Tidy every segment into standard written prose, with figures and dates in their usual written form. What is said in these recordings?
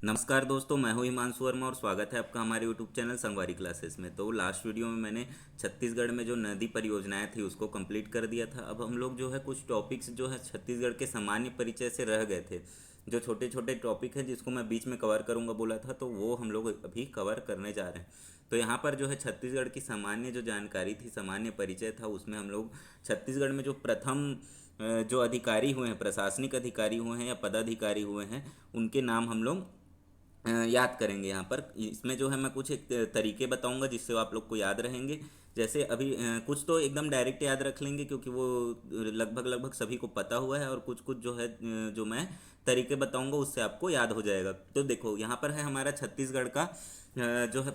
नमस्कार दोस्तों, मैं हूं हिमांशु वर्मा और स्वागत है आपका हमारे यूट्यूब चैनल संगवारी क्लासेस में। तो लास्ट वीडियो में मैंने छत्तीसगढ़ में जो नदी परियोजनाएं थी उसको कंप्लीट कर दिया था। अब हम लोग जो है कुछ टॉपिक्स जो है छत्तीसगढ़ के सामान्य परिचय से रह गए थे। जो छोटे छोटे टॉपिक हैं जिसको मैं बीच में कवर करूंगा बोला था, तो वो हम लोग अभी कवर करने जा रहे हैं। तो यहाँ पर जो है छत्तीसगढ़ की सामान्य जो जानकारी थी, सामान्य परिचय था, उसमें हम लोग छत्तीसगढ़ में जो प्रथम जो अधिकारी हुए हैं, प्रशासनिक अधिकारी हुए हैं या पदाधिकारी हुए हैं, उनके नाम हम लोग याद करेंगे। यहाँ पर इसमें जो है मैं कुछ एक तरीके बताऊंगा जिससे वो आप लोग को याद रहेंगे। जैसे अभी कुछ तो एकदम डायरेक्ट याद रख लेंगे क्योंकि वो लगभग लगभग सभी को पता हुआ है, और कुछ कुछ जो है जो मैं तरीके बताऊंगा उससे आपको याद हो जाएगा। तो देखो यहाँ पर है हमारा छत्तीसगढ़ का जो है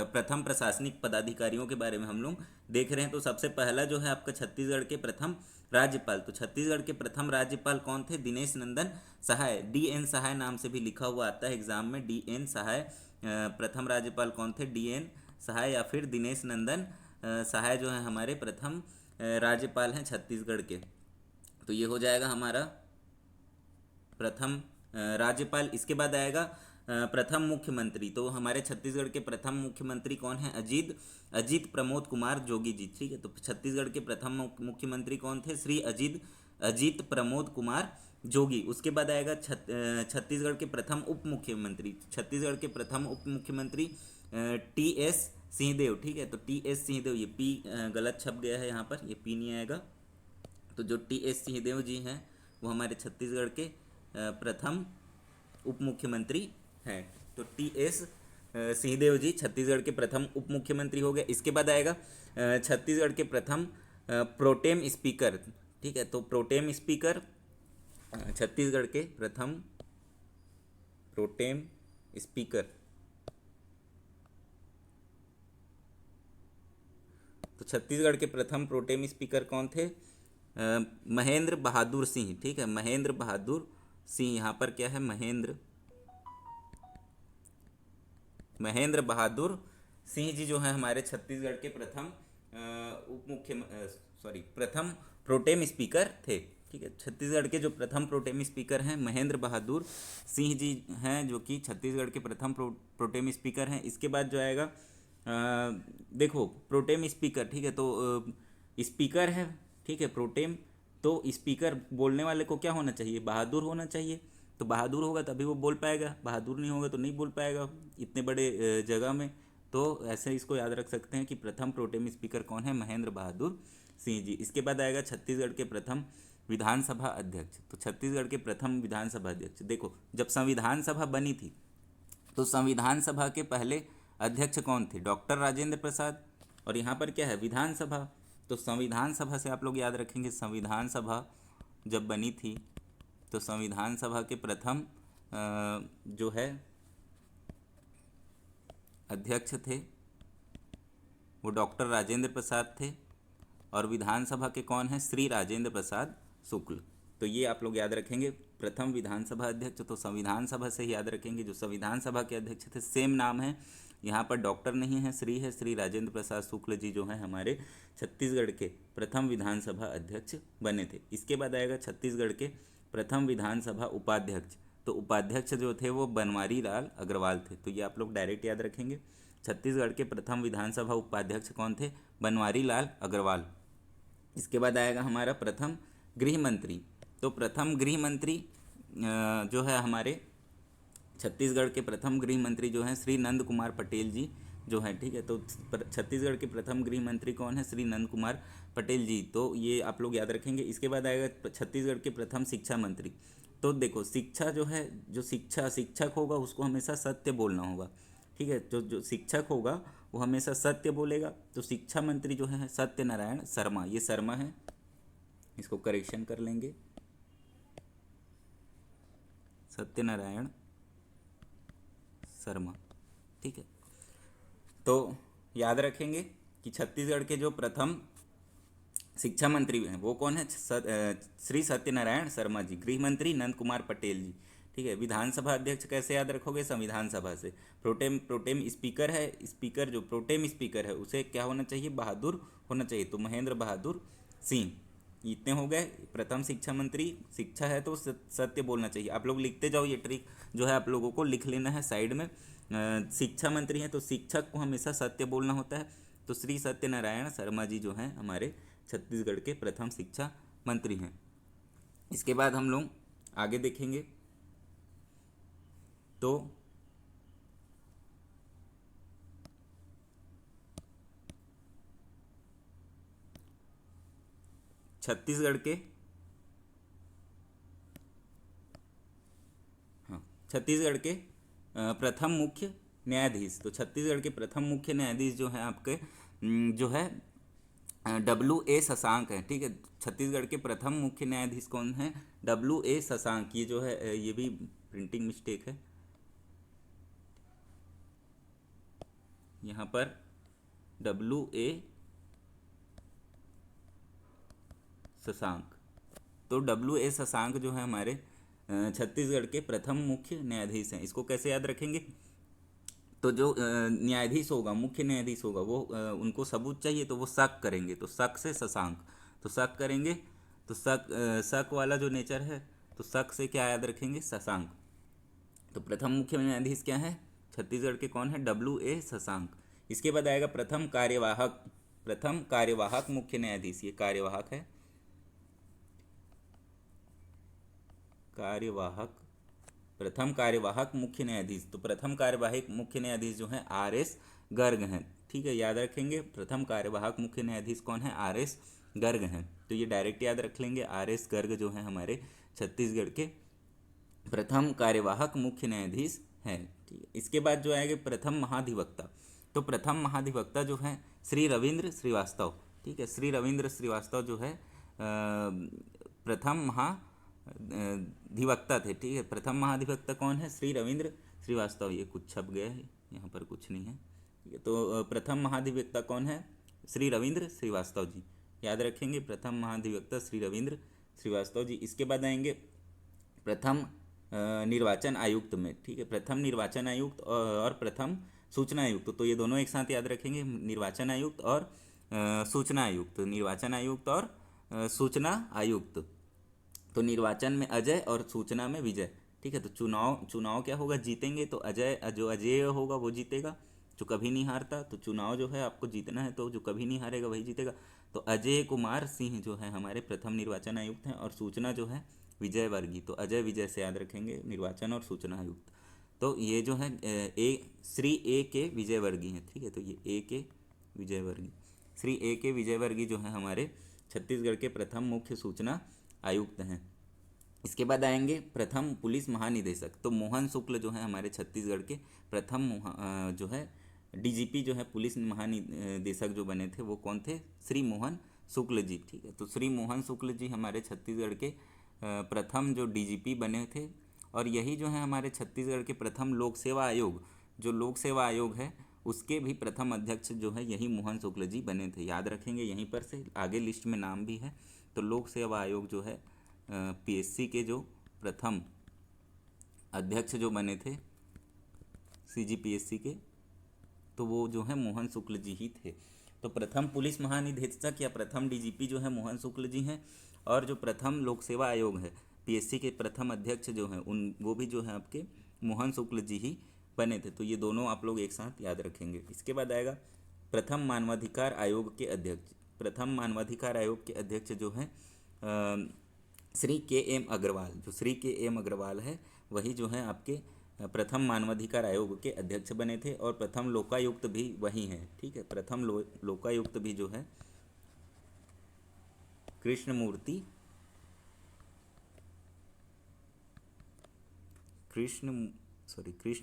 प्रथम प्रशासनिक पदाधिकारियों के बारे में हम लोग देख रहे हैं। तो सबसे पहला जो है आपका छत्तीसगढ़ के प्रथम राज्यपाल। तो छत्तीसगढ़ के प्रथम राज्यपाल कौन थे? दिनेश नंदन सहाय, डी एन सहाय नाम से भी लिखा हुआ आता है एग्जाम में, डी एन सहाय। प्रथम राज्यपाल कौन थे? डी एन सहाय या फिर दिनेश नंदन सहाय जो है हमारे प्रथम राज्यपाल हैं छत्तीसगढ़ के। तो ये हो जाएगा हमारा प्रथम राज्यपाल। इसके बाद आएगा प्रथम मुख्यमंत्री। तो हमारे छत्तीसगढ़ के प्रथम मुख्यमंत्री कौन है? अजीत अजीत प्रमोद कुमार जोगी जी। ठीक है, तो छत्तीसगढ़ के प्रथम मुख्यमंत्री कौन थे? श्री अजीत अजीत प्रमोद कुमार जोगी। उसके बाद आएगा छत्तीसगढ़ के प्रथम उप मुख्यमंत्री। छत्तीसगढ़ के प्रथम उप मुख्यमंत्री टी एस सिंहदेव। ठीक है, तो टी एस सिंहदेव, ये पी गलत छप गया है यहाँ पर, ये पी नहीं आएगा। तो जो टी एस सिंहदेव जी हैं वो हमारे छत्तीसगढ़ के प्रथम उप मुख्यमंत्री हैं। तो टी एस सिंहदेव जी छत्तीसगढ़ के प्रथम उप मुख्यमंत्री हो गए। इसके बाद आएगा छत्तीसगढ़ के प्रथम प्रोटेम स्पीकर। ठीक है, तो प्रोटेम स्पीकर छत्तीसगढ़ के प्रथम प्रोटेम स्पीकर। तो छत्तीसगढ़ के प्रथम प्रोटेम स्पीकर कौन थे? महेंद्र बहादुर सिंह। ठीक है, महेंद्र बहादुर सिंह। यहाँ पर क्या है? महेंद्र बहादुर सिंह जी जो है हमारे छत्तीसगढ़ के प्रथम उप मुख्य सॉरी प्रथम प्रोटेम स्पीकर थे। ठीक है, छत्तीसगढ़ के जो प्रथम प्रोटेम स्पीकर हैं महेंद्र बहादुर सिंह जी हैं, जो कि छत्तीसगढ़ के प्रथम प्रोटेम स्पीकर हैं। इसके बाद जो आएगा देखो प्रोटेम स्पीकर। ठीक है, तो स्पीकर है, ठीक है, प्रोटेम। तो स्पीकर बोलने वाले को क्या होना चाहिए? बहादुर होना चाहिए। तो बहादुर होगा तभी वो बोल पाएगा, बहादुर नहीं होगा तो नहीं बोल पाएगा इतने बड़े जगह में। तो ऐसे इसको याद रख सकते हैं कि प्रथम प्रोटेम स्पीकर कौन है? महेंद्र बहादुर सिंह जी। इसके बाद आएगा छत्तीसगढ़ के प्रथम विधानसभा अध्यक्ष। तो छत्तीसगढ़ के प्रथम विधानसभा अध्यक्ष, देखो जब संविधान सभा बनी थी तो संविधान सभा के पहले अध्यक्ष कौन थे? डॉक्टर राजेंद्र प्रसाद। और यहाँ पर क्या है? विधानसभा। तो संविधान सभा से आप लोग याद रखेंगे, संविधान सभा जब बनी थी तो संविधान सभा के प्रथम जो है अध्यक्ष थे वो डॉक्टर राजेंद्र प्रसाद थे। और विधानसभा के कौन है? श्री राजेंद्र प्रसाद शुक्ल। तो ये आप लोग याद रखेंगे, प्रथम विधानसभा अध्यक्ष। तो संविधान सभा से ही याद रखेंगे, जो संविधान सभा के अध्यक्ष थे सेम नाम है, यहाँ पर डॉक्टर नहीं है, श्री है, श्री राजेंद्र प्रसाद शुक्ल जी जो हैं हमारे छत्तीसगढ़ के प्रथम विधानसभा अध्यक्ष बने थे। इसके बाद आएगा छत्तीसगढ़ के प्रथम विधानसभा उपाध्यक्ष। तो उपाध्यक्ष जो थे वो बनवारी लाल अग्रवाल थे। तो ये आप लोग डायरेक्ट याद रखेंगे, छत्तीसगढ़ के प्रथम विधानसभा उपाध्यक्ष कौन थे? बनवारी लाल अग्रवाल। इसके बाद आएगा हमारा प्रथम गृह मंत्री। तो प्रथम गृह मंत्री जो है हमारे छत्तीसगढ़ के प्रथम गृह मंत्री जो हैं श्री नंद कुमार पटेल जी जो हैं। ठीक है, तो छत्तीसगढ़ के प्रथम गृह मंत्री कौन है? श्री नंद कुमार पटेल जी। तो ये आप लोग याद रखेंगे। इसके बाद आएगा छत्तीसगढ़ के प्रथम शिक्षा मंत्री। तो देखो शिक्षा जो है, जो शिक्षक होगा उसको हमेशा सत्य बोलना होगा। ठीक है, जो जो शिक्षक होगा वो हमेशा सत्य बोलेगा। तो शिक्षा मंत्री जो है सत्यनारायण शर्मा, ये शर्मा है, इसको करेक्शन कर लेंगे, सत्यनारायण शर्मा। ठीक है, तो याद रखेंगे कि छत्तीसगढ़ के जो प्रथम शिक्षा मंत्री हैं वो कौन है? श्री सत्यनारायण शर्मा जी। गृह मंत्री नंद कुमार पटेल जी। ठीक है, विधानसभा अध्यक्ष कैसे याद रखोगे? संविधान सभा से। प्रोटेम प्रोटेम स्पीकर है, स्पीकर जो प्रोटेम स्पीकर है उसे क्या होना चाहिए? बहादुर होना चाहिए। तो महेंद्र बहादुर सिंह। इतने हो गए। प्रथम शिक्षा मंत्री, शिक्षा है तो सत्य बोलना चाहिए। आप लोग लिखते जाओ, ये ट्रिक जो है आप लोगों को लिख लेना है साइड में। शिक्षा मंत्री हैं तो शिक्षक को हमेशा सत्य बोलना होता है। तो श्री सत्यनारायण शर्मा जी जो हैं हमारे छत्तीसगढ़ के प्रथम शिक्षा मंत्री हैं। इसके बाद हम लोग आगे देखेंगे तो छत्तीसगढ़ के, हाँ, छत्तीसगढ़ के प्रथम मुख्य न्यायाधीश। तो छत्तीसगढ़ के प्रथम मुख्य न्यायाधीश जो हैं आपके जो है W.A. शशांक है। ठीक है, छत्तीसगढ़ के प्रथम मुख्य न्यायाधीश कौन है? W.A. शशांक। ये जो है ये भी प्रिंटिंग मिस्टेक है यहाँ पर, W.A. शशांक। तो W.A. शशांक जो है हमारे छत्तीसगढ़ के प्रथम मुख्य न्यायाधीश हैं। इसको कैसे याद रखेंगे? तो जो न्यायाधीश होगा, मुख्य न्यायाधीश होगा, वो उनको सबूत चाहिए तो वो शक करेंगे, तो शक से शशांक। तो शक करेंगे तो शक वाला जो नेचर है, तो शक से क्या याद रखेंगे? शशांक। तो प्रथम मुख्य न्यायाधीश क्या है छत्तीसगढ़ के? कौन है? W.A. शशांक। इसके बाद आएगा प्रथम कार्यवाहक। प्रथम कार्यवाहक मुख्य न्यायाधीश, ये कार्यवाहक है, कार्यवाहक, प्रथम कार्यवाहक मुख्य न्यायाधीश। तो प्रथम कार्यवाहक मुख्य न्यायाधीश जो है R.S. गर्ग हैं। ठीक है, याद रखेंगे प्रथम कार्यवाहक मुख्य न्यायाधीश कौन है? R.S. गर्ग हैं। तो ये डायरेक्ट याद रख लेंगे, R.S. गर्ग जो है हमारे छत्तीसगढ़ के प्रथम कार्यवाहक मुख्य न्यायाधीश हैं। ठीक है, इसके बाद जो आएगा प्रथम महाधिवक्ता। तो प्रथम महाधिवक्ता जो है श्री रविंद्र श्रीवास्तव। ठीक है, श्री रविंद्र श्रीवास्तव जो है प्रथम महाधिवक्ता थे। ठीक है, प्रथम महाधिवक्ता कौन है? श्री रविंद्र श्रीवास्तव। ये कुछ छप गया है, यहाँ पर कुछ नहीं है। ठीक है, तो प्रथम महाधिवक्ता कौन है? श्री रविंद्र श्रीवास्तव जी। याद रखेंगे प्रथम महाधिवक्ता श्री रविंद्र श्रीवास्तव जी। इसके बाद आएंगे प्रथम निर्वाचन आयुक्त में। ठीक है, प्रथम निर्वाचन आयुक्त और प्रथम सूचना आयुक्त। तो ये दोनों एक साथ याद रखेंगे, निर्वाचन आयुक्त और सूचना आयुक्त। निर्वाचन आयुक्त और सूचना आयुक्त। तो निर्वाचन में अजय और सूचना में विजय। ठीक है, तो चुनाव क्या होगा? जीतेंगे तो अजय, जो अजय होगा वो जीतेगा, जो कभी नहीं हारता। तो चुनाव जो है आपको जीतना है, तो जो कभी नहीं हारेगा वही जीतेगा। तो अजय कुमार सिंह जो है हमारे प्रथम निर्वाचन आयुक्त हैं। और सूचना जो है विजय वर्गीय। तो अजय विजय से याद रखेंगे, निर्वाचन और सूचना आयुक्त। तो ये जो है श्री ए के विजय वर्गीय हैं। ठीक है, तो ये ए के विजय वर्गीय, श्री ए के विजय वर्गीय जो है हमारे छत्तीसगढ़ के प्रथम मुख्य सूचना आयुक्त हैं। इसके बाद आएंगे प्रथम पुलिस महानिदेशक। तो मोहन शुक्ल जो है हमारे छत्तीसगढ़ के प्रथम जो है DGP जो है पुलिस महानिदेशक जो बने थे वो कौन थे? श्री मोहन शुक्ल जी। ठीक है, तो श्री मोहन शुक्ल जी हमारे छत्तीसगढ़ के प्रथम जो DGP बने थे। और यही जो है हमारे छत्तीसगढ़ के प्रथम लोक सेवा आयोग, जो लोक सेवा आयोग है उसके भी प्रथम अध्यक्ष जो है यही मोहन शुक्ल जी बने थे। याद रखेंगे, यहीं पर से आगे लिस्ट में नाम भी है। तो लोक सेवा आयोग जो है PSC के जो प्रथम अध्यक्ष जो बने थे CGPSC के, तो वो जो है मोहन शुक्ल जी ही थे। तो प्रथम पुलिस महानिदेशक या प्रथम DGP जो है मोहन शुक्ल जी हैं। और जो प्रथम लोक सेवा आयोग है PSC के प्रथम अध्यक्ष जो हैं वो भी जो है आपके मोहन शुक्ल जी ही बने थे। तो ये दोनों आप लोग एक साथ याद रखेंगे। इसके बाद आएगा प्रथम मानवाधिकार आयोग के अध्यक्ष। प्रथम मानवाधिकार आयोग के अध्यक्ष जो हैं श्री KM अग्रवाल। जो श्री KM अग्रवाल है वही जो है आपके प्रथम मानवाधिकार आयोग के अध्यक्ष बने थे। और प्रथम लोकायुक्त भी वही हैं। ठीक है, प्रथम लोकायुक्त भी जो है कृष्ण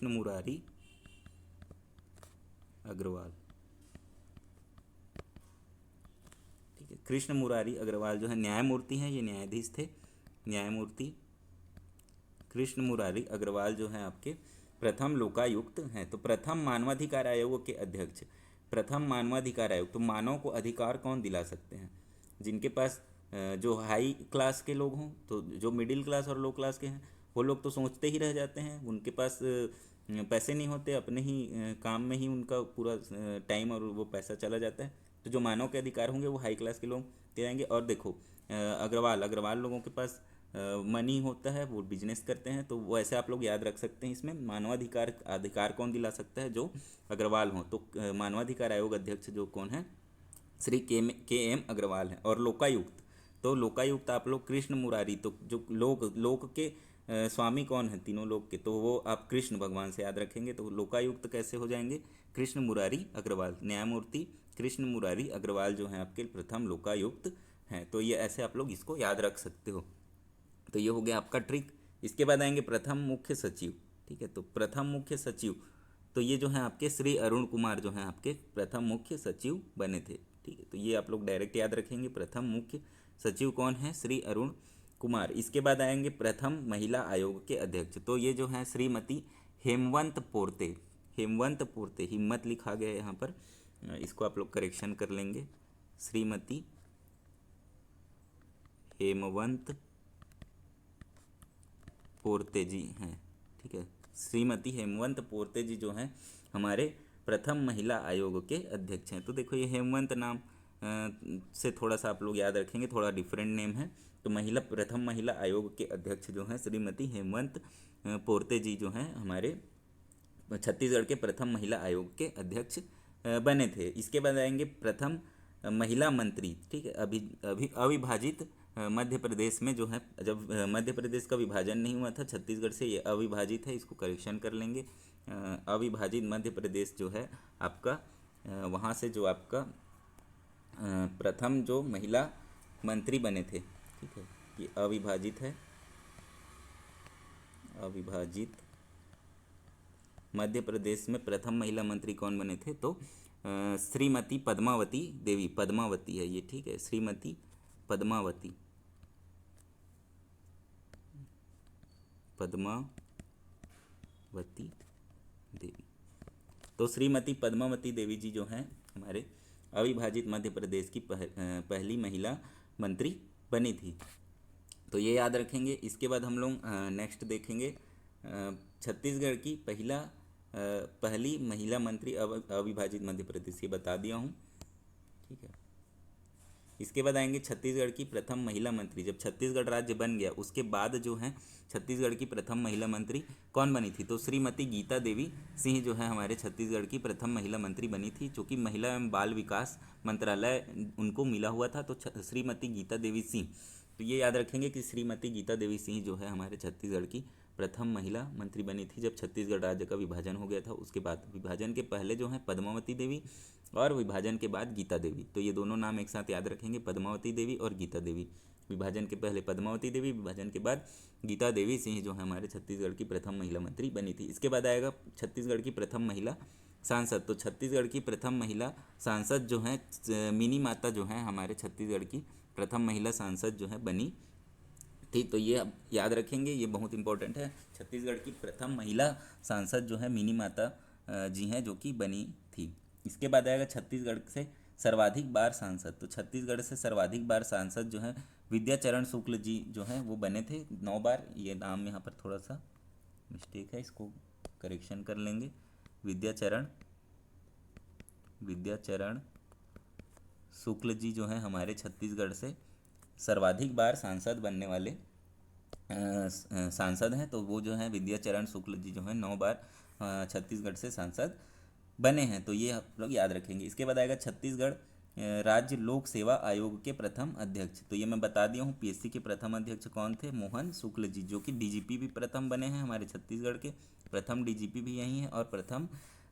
मुरारी अग्रवाल। ठीक है, कृष्ण मुरारी अग्रवाल जो है न्यायमूर्ति हैं, ये न्यायाधीश थे। न्यायमूर्ति कृष्ण मुरारी अग्रवाल जो हैं आपके प्रथम लोकायुक्त हैं। तो प्रथम मानवाधिकार आयोग के अध्यक्ष, प्रथम मानवाधिकार आयोग। तो मानव को अधिकार कौन दिला सकते हैं? जिनके पास जो हाई क्लास के लोग हों। तो जो मिडिल क्लास और लो क्लास के हैं वो लोग तो सोचते ही रह जाते हैं, उनके पास पैसे नहीं होते, अपने ही काम में ही उनका पूरा टाइम और वो पैसा चला जाता है। तो जो मानव के अधिकार होंगे वो हाई क्लास के लोग दे जाएंगे। और देखो अग्रवाल, अग्रवाल लोगों के पास मनी होता है, वो बिजनेस करते हैं, तो वो ऐसे आप लोग याद रख सकते हैं। इसमें मानवाधिकार अधिकार कौन दिला सकता है, जो अग्रवाल हो। तो मानवाधिकार आयोग अध्यक्ष जो कौन है, श्री के एम अग्रवाल है। और लोकायुक्त, तो लोकायुक्त आप लोग कृष्ण मुरारी, तो जो लोक के स्वामी कौन है तीनों लोक के, तो वो आप कृष्ण भगवान से याद रखेंगे। तो लोकायुक्त कैसे हो जाएंगे, कृष्ण मुरारी अग्रवाल, न्यायमूर्ति कृष्ण मुरारी अग्रवाल जो हैं आपके प्रथम लोकायुक्त हैं। तो ये ऐसे आप लोग इसको याद रख सकते हो। तो ये हो गया आपका ट्रिक। इसके बाद आएंगे प्रथम मुख्य सचिव। ठीक है, तो प्रथम मुख्य सचिव, तो ये जो है आपके श्री अरुण कुमार जो हैं आपके प्रथम मुख्य सचिव बने थे। ठीक है, तो ये आप लोग डायरेक्ट याद रखेंगे, प्रथम मुख्य सचिव कौन है, श्री अरुण कुमार। इसके बाद आएंगे प्रथम महिला आयोग के अध्यक्ष, तो ये जो है श्रीमती हेमवंत पोर्ते, हेमवंत पोर्ते, हिम्मत लिखा गया है यहाँ पर, इसको आप लोग करेक्शन कर लेंगे, श्रीमती हेमवंत पोर्ते जी हैं। ठीक है, श्रीमती हेमवंत पोर्ते जी जो हैं हमारे प्रथम महिला आयोग के अध्यक्ष हैं। तो देखो ये हेमवंत नाम से थोड़ा सा आप लोग याद रखेंगे, थोड़ा डिफरेंट नेम है। तो प्रथम महिला आयोग के अध्यक्ष जो हैं श्रीमती हेमवंत पोर्ते जी जो हैं हमारे छत्तीसगढ़ के प्रथम महिला आयोग के अध्यक्ष बने थे। इसके बाद आएंगे प्रथम महिला मंत्री। ठीक है, अभी अभी अविभाजित मध्य प्रदेश में जो है, जब मध्य प्रदेश का विभाजन नहीं हुआ था छत्तीसगढ़ से, ये अविभाजित है, इसको करेक्शन कर लेंगे। अविभाजित मध्य प्रदेश जो है आपका, वहाँ से जो आपका प्रथम जो महिला मंत्री बने थे। ठीक है, ये अविभाजित है, अविभाजित मध्य प्रदेश में प्रथम महिला मंत्री कौन बने थे, तो श्रीमती पद्मावती देवी, पद्मावती है ये। ठीक है, श्रीमती पद्मावती, पद्मावती देवी। तो श्रीमती पद्मावती देवी जी जो हैं हमारे अविभाजित मध्य प्रदेश की पहली महिला मंत्री बनी थी। तो ये याद रखेंगे। इसके बाद हम लोग नेक्स्ट देखेंगे छत्तीसगढ़ की पहली महिला मंत्री अविभाजित मध्य प्रदेश, ये बता दिया हूँ। ठीक है, इसके बाद आएंगे छत्तीसगढ़ की प्रथम महिला मंत्री। जब छत्तीसगढ़ राज्य बन गया उसके बाद जो है छत्तीसगढ़ की प्रथम महिला मंत्री कौन बनी थी, तो श्रीमती गीता देवी सिंह जो है हमारे छत्तीसगढ़ की प्रथम महिला मंत्री बनी थी, जो कि महिला एवं बाल विकास मंत्रालय उनको मिला हुआ था। तो श्रीमती गीता देवी सिंह, तो ये याद रखेंगे कि श्रीमती गीता देवी सिंह जो है हमारे छत्तीसगढ़ की प्रथम महिला मंत्री बनी थी जब छत्तीसगढ़ राज्य का विभाजन हो गया था। उसके बाद विभाजन के पहले जो है पद्मावती देवी, और विभाजन के बाद गीता देवी। तो ये दोनों नाम एक साथ याद रखेंगे, पद्मावती देवी और गीता देवी। विभाजन के पहले पद्मावती देवी, विभाजन के बाद गीता देवी सिंह जो है हमारे छत्तीसगढ़ की प्रथम महिला मंत्री बनी थी। इसके बाद आएगा छत्तीसगढ़ की प्रथम महिला सांसद। तो छत्तीसगढ़ की प्रथम महिला सांसद जो हैं मिनी माता जो हैं हमारे छत्तीसगढ़ की प्रथम महिला सांसद जो है बनी थी। तो ये अब याद रखेंगे, ये बहुत इंपॉर्टेंट है। छत्तीसगढ़ की प्रथम महिला सांसद जो है मिनी माता जी हैं, जो कि बनी थी। इसके बाद आएगा छत्तीसगढ़ से सर्वाधिक बार सांसद। तो छत्तीसगढ़ से सर्वाधिक बार सांसद जो है विद्याचरण शुक्ल जी जो हैं वो बने थे 9 बार। ये नाम यहाँ पर थोड़ा सा मिस्टेक है, इसको करेक्शन कर लेंगे। विद्याचरण शुक्ल जी जो हैं हमारे छत्तीसगढ़ से सर्वाधिक बार सांसद बनने वाले सांसद हैं। तो वो जो हैं विद्याचरण शुक्ल जी जो हैं 9 बार छत्तीसगढ़ से सांसद बने हैं। तो ये आप लोग याद रखेंगे। इसके बाद आएगा छत्तीसगढ़ राज्य लोक सेवा आयोग के प्रथम अध्यक्ष। तो ये मैं बता दिया हूँ, पीएससी के प्रथम अध्यक्ष कौन थे, मोहन शुक्ल जी, जो कि डीजीपी भी प्रथम बने हैं हमारे छत्तीसगढ़ के। प्रथम डीजीपी भी यही हैं और प्रथम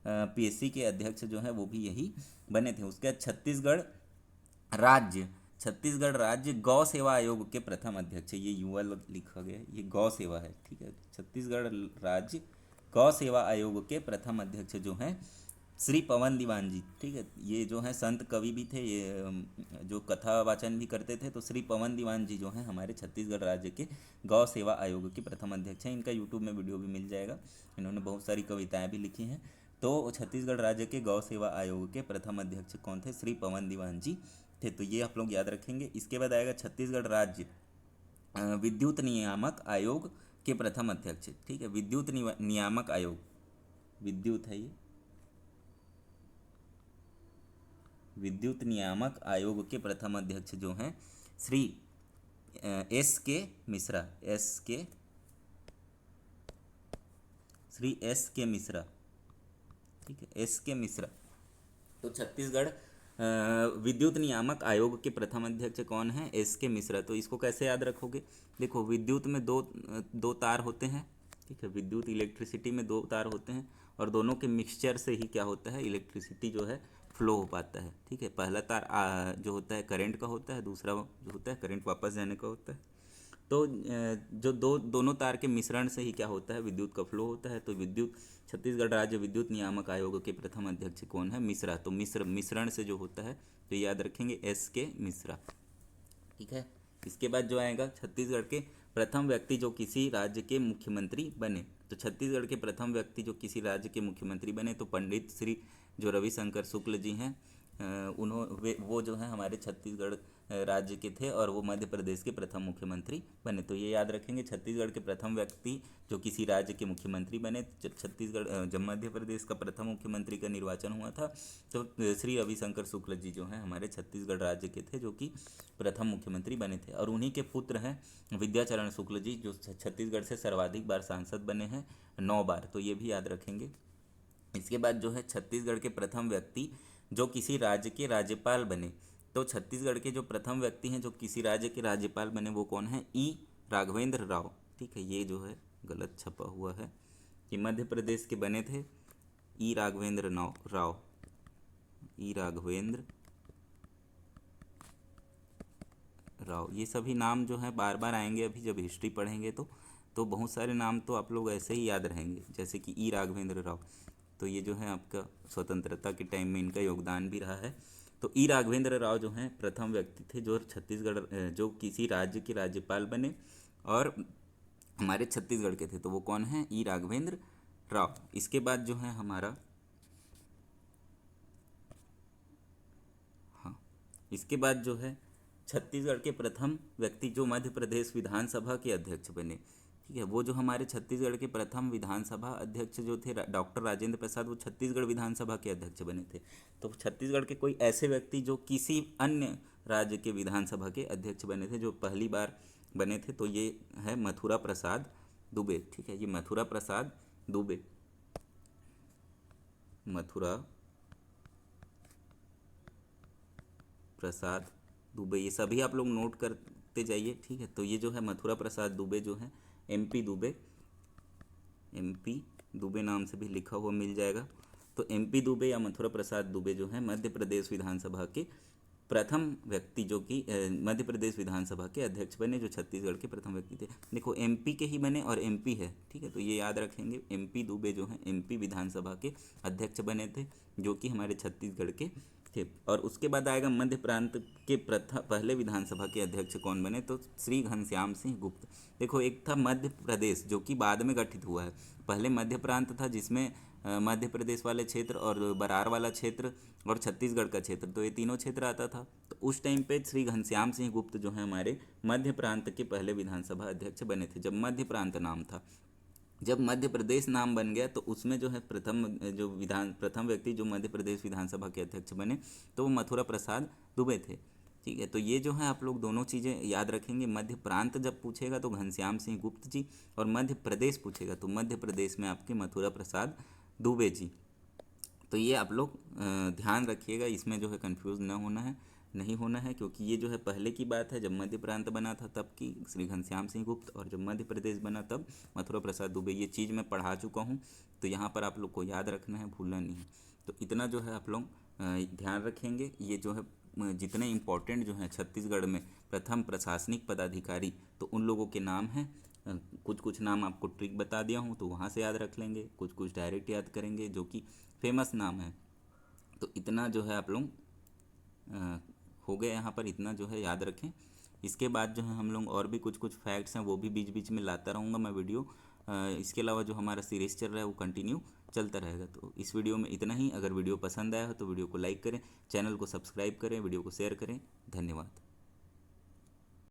पीएससी के अध्यक्ष जो हैं वो भी यही बने थे। उसके बाद छत्तीसगढ़ राज्य गौ सेवा आयोग के प्रथम अध्यक्ष, ये युवा लिखा गया है, ये गौ सेवा है। ठीक है, छत्तीसगढ़ राज्य गौ सेवा आयोग के प्रथम अध्यक्ष जो हैं श्री पवन दीवान जी। ठीक है, ये जो हैं संत कवि भी थे, ये जो कथा वाचन भी करते थे। तो श्री पवन दीवान जी जो हैं हमारे छत्तीसगढ़ राज्य के गौ सेवा आयोग के प्रथम अध्यक्ष हैं। इनका यूट्यूब में वीडियो भी मिल जाएगा, इन्होंने बहुत सारी कविताएँ भी लिखी हैं। तो छत्तीसगढ़ राज्य के गौ सेवा आयोग के प्रथम अध्यक्ष कौन थे, श्री पवन दीवान जी थे। तो ये आप लोग याद रखेंगे। इसके बाद आएगा छत्तीसगढ़ राज्य विद्युत नियामक आयोग के प्रथम अध्यक्ष। ठीक है, विद्युत नियामक आयोग, विद्युत है ये, विद्युत नियामक आयोग के प्रथम अध्यक्ष जो हैं श्री एस के मिश्रा, श्री एस के मिश्रा, ठीक है, एस के मिश्रा। तो छत्तीसगढ़ विद्युत नियामक आयोग के प्रथम अध्यक्ष कौन है? एस के मिश्रा। तो इसको कैसे याद रखोगे? देखो, विद्युत में दो तार होते हैं, ठीक है, विद्युत इलेक्ट्रिसिटी में दो तार होते हैं और दोनों के मिक्सचर से ही क्या होता है, इलेक्ट्रिसिटी जो है फ्लो हो पाता है, ठीक है। पहला तार जो होता है करंट का होता है, दूसरा जो होता है करंट वापस जाने का होता है। तो जो दोनों तार के मिश्रण से ही क्या होता है, विद्युत का फ्लो होता है। तो विद्युत छत्तीसगढ़ राज्य विद्युत नियामक आयोग के प्रथम अध्यक्ष कौन है? मिश्रा। तो मिश्रण से जो होता है, तो याद रखेंगे एस के मिश्रा, ठीक है। इसके बाद जो आएगा, छत्तीसगढ़ के प्रथम व्यक्ति जो किसी राज्य के मुख्यमंत्री बने। तो छत्तीसगढ़ के प्रथम व्यक्ति जो किसी राज्य के मुख्यमंत्री बने, तो पंडित श्री जो रविशंकर शुक्ल जी हैं, वो जो है हमारे छत्तीसगढ़ राज्य के थे और वो मध्य प्रदेश के प्रथम मुख्यमंत्री बने। तो ये याद रखेंगे, छत्तीसगढ़ के प्रथम व्यक्ति जो किसी राज्य के मुख्यमंत्री बने। छत्तीसगढ़ जब मध्य प्रदेश का प्रथम मुख्यमंत्री का निर्वाचन हुआ था, तो श्री रविशंकर शुक्ल जी जो हैं हमारे छत्तीसगढ़ राज्य के थे, जो कि प्रथम मुख्यमंत्री बने थे। और उन्हीं के पुत्र हैं विद्याचरण शुक्ल जी, जो छत्तीसगढ़ से सर्वाधिक बार सांसद बने हैं, 9 बार। तो ये भी याद रखेंगे। इसके बाद जो है, छत्तीसगढ़ के प्रथम व्यक्ति जो किसी राज्य के राज्यपाल बने। तो छत्तीसगढ़ के जो प्रथम व्यक्ति हैं जो किसी राज्य के राज्यपाल बने, वो कौन है? ई राघवेंद्र राव, ठीक है। ये जो है गलत छपा हुआ है, कि मध्य प्रदेश के बने थे ई राघवेंद्र राव, ई राघवेंद्र राव। ये सभी नाम जो है बार बार आएंगे अभी जब हिस्ट्री पढ़ेंगे, तो बहुत सारे नाम तो आप लोग ऐसे ही याद रहेंगे, जैसे कि ई राघवेंद्र राव। तो ये जो है आपका स्वतंत्रता के टाइम में इनका योगदान भी रहा है। तो ई राघवेंद्र राव जो हैं प्रथम व्यक्ति थे जो छत्तीसगढ़ जो किसी राज्य के राज्यपाल बने और हमारे छत्तीसगढ़ के थे। तो वो कौन है? ई राघवेंद्र राव। इसके बाद जो है हमारा, हाँ, इसके बाद जो है छत्तीसगढ़ के प्रथम व्यक्ति जो मध्य प्रदेश विधानसभा के अध्यक्ष बने, ठीक है। वो जो हमारे छत्तीसगढ़ के प्रथम विधानसभा अध्यक्ष जो थे डॉक्टर राजेंद्र प्रसाद, वो छत्तीसगढ़ विधानसभा के अध्यक्ष बने थे। तो छत्तीसगढ़ के कोई ऐसे व्यक्ति जो किसी अन्य राज्य के विधानसभा के अध्यक्ष बने थे, जो पहली बार बने थे, तो ये है मथुरा प्रसाद दुबे, ठीक है। ये मथुरा प्रसाद दुबे, मथुरा प्रसाद दुबे, ये सभी आप लोग नोट करते जाइए, ठीक है। तो ये जो है मथुरा प्रसाद दुबे जो है एमपी दुबे, एमपी दुबे नाम से भी लिखा हुआ मिल जाएगा। तो एमपी दुबे या मथुरा प्रसाद दुबे जो है मध्य प्रदेश विधानसभा के प्रथम व्यक्ति, जो कि मध्य प्रदेश विधानसभा के अध्यक्ष बने, जो छत्तीसगढ़ के प्रथम व्यक्ति थे। देखो, एमपी के ही बने और एमपी है, ठीक है। तो ये याद रखेंगे, एमपी दुबे जो हैं एमपी विधानसभा के अध्यक्ष बने थे, जो कि हमारे छत्तीसगढ़ के थे। और उसके बाद आएगा मध्य प्रांत के पहले विधानसभा के अध्यक्ष कौन बने? तो श्री घनश्याम सिंह गुप्त। देखो, एक था मध्य प्रदेश जो कि बाद में गठित हुआ है। पहले मध्य प्रांत था जिसमें मध्य प्रदेश वाले क्षेत्र और बरार वाला क्षेत्र और छत्तीसगढ़ का क्षेत्र, तो ये तीनों क्षेत्र आता था। तो उस टाइम पे श्री घनश्याम सिंह गुप्त जो है हमारे मध्य प्रांत के पहले विधानसभा अध्यक्ष बने थे, जब मध्य प्रांत नाम था। जब मध्य प्रदेश नाम बन गया तो उसमें जो है प्रथम व्यक्ति जो मध्य प्रदेश विधानसभा के अध्यक्ष बने, तो वो मथुरा प्रसाद दुबे थे, ठीक है। तो ये जो है आप लोग दोनों चीज़ें याद रखेंगे। मध्य प्रांत जब पूछेगा तो घनश्याम सिंह गुप्त जी, और मध्य प्रदेश पूछेगा तो मध्य प्रदेश में आपके मथुरा प्रसाद दुबे जी। तो ये आप लोग ध्यान रखिएगा, इसमें जो है कंफ्यूज नहीं होना है, क्योंकि ये जो है पहले की बात है, जब मध्य प्रांत बना था तब की श्री घनश्याम सिंह गुप्त, और जब मध्य प्रदेश बना तब मथुरा प्रसाद दुबे। ये चीज़ मैं पढ़ा चुका हूँ, तो यहाँ पर आप लोग को याद रखना है, भूलना नहीं है। तो इतना जो है आप लोग ध्यान रखेंगे। ये जो है जितने इम्पोर्टेंट जो हैं छत्तीसगढ़ में प्रथम प्रशासनिक पदाधिकारी, तो उन लोगों के नाम हैं। कुछ कुछ नाम आपको ट्रिक बता दिया हूँ, तो वहाँ से याद रख लेंगे, कुछ कुछ डायरेक्ट याद करेंगे जो कि फेमस नाम है। तो इतना जो है आप लोग हो गए यहाँ पर, इतना जो है याद रखें। इसके बाद जो है हम लोग और भी कुछ कुछ फैक्ट्स हैं वो भी बीच बीच में लाता रहूँगा मैं वीडियो। इसके अलावा जो हमारा सीरीज़ चल रहा है वो कंटिन्यू चलता रहेगा। तो इस वीडियो में इतना ही। अगर वीडियो पसंद आया हो तो वीडियो को लाइक करें, चैनल को सब्सक्राइब करें, वीडियो को शेयर करें। धन्यवाद।